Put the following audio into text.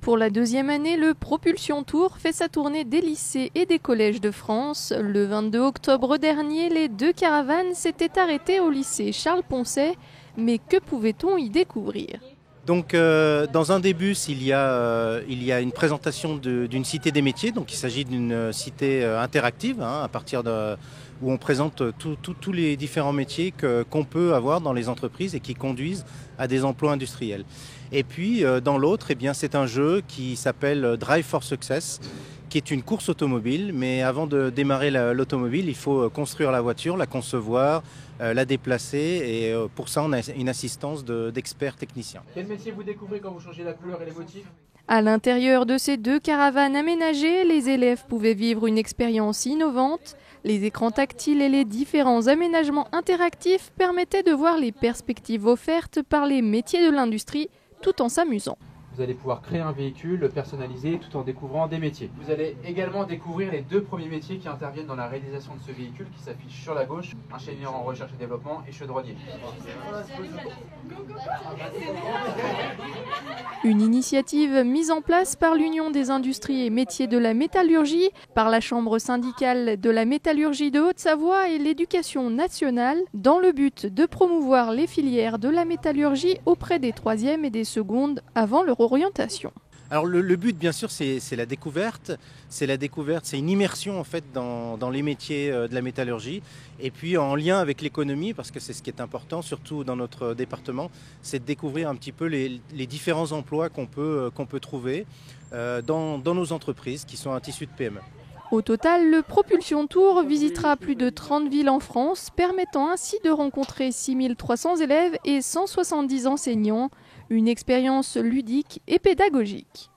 Pour la deuxième année, le Propulsion Tour fait sa tournée des lycées et des collèges de France. Le 22 octobre dernier, les 2 caravanes s'étaient arrêtées au lycée Charles-Poncet. Mais que pouvait-on y découvrir ? Donc, dans un des bus, il y a une présentation d'une cité des métiers. Donc, il s'agit d'une cité interactive, à partir où on présente tous les différents métiers qu'on peut avoir dans les entreprises et qui conduisent à des emplois industriels. Et puis, dans l'autre, c'est un jeu qui s'appelle Drive for Success, qui est une course automobile. Mais avant de démarrer l'automobile, il faut construire la voiture, la concevoir, la déplacer. Et pour ça, on a une assistance d'experts techniciens. Quel métier vous découvrez quand vous changez la couleur et les motifs ? À l'intérieur de ces 2 caravanes aménagées, les élèves pouvaient vivre une expérience innovante. Les écrans tactiles et les différents aménagements interactifs permettaient de voir les perspectives offertes par les métiers de l'industrie tout en s'amusant. Vous allez pouvoir créer un véhicule, le personnaliser tout en découvrant des métiers. Vous allez également découvrir les 2 premiers métiers qui interviennent dans la réalisation de ce véhicule qui s'affiche sur la gauche, ingénieur en recherche et développement et chaudronnier. Une initiative mise en place par l'Union des industries et métiers de la métallurgie, par la Chambre syndicale de la métallurgie de Haute-Savoie et l'Éducation nationale, dans le but de promouvoir les filières de la métallurgie auprès des 3e et des secondes avant leur orientation. Alors le but, bien sûr, c'est la découverte. C'est une immersion en fait dans les métiers de la métallurgie. Et puis en lien avec l'économie, parce que c'est ce qui est important, surtout dans notre département, c'est de découvrir un petit peu les différents emplois qu'on peut trouver dans nos entreprises qui sont un tissu de PME. Au total, le Propulsion Tour visitera plus de 30 villes en France, permettant ainsi de rencontrer 6300 élèves et 170 enseignants. Une expérience ludique et pédagogique.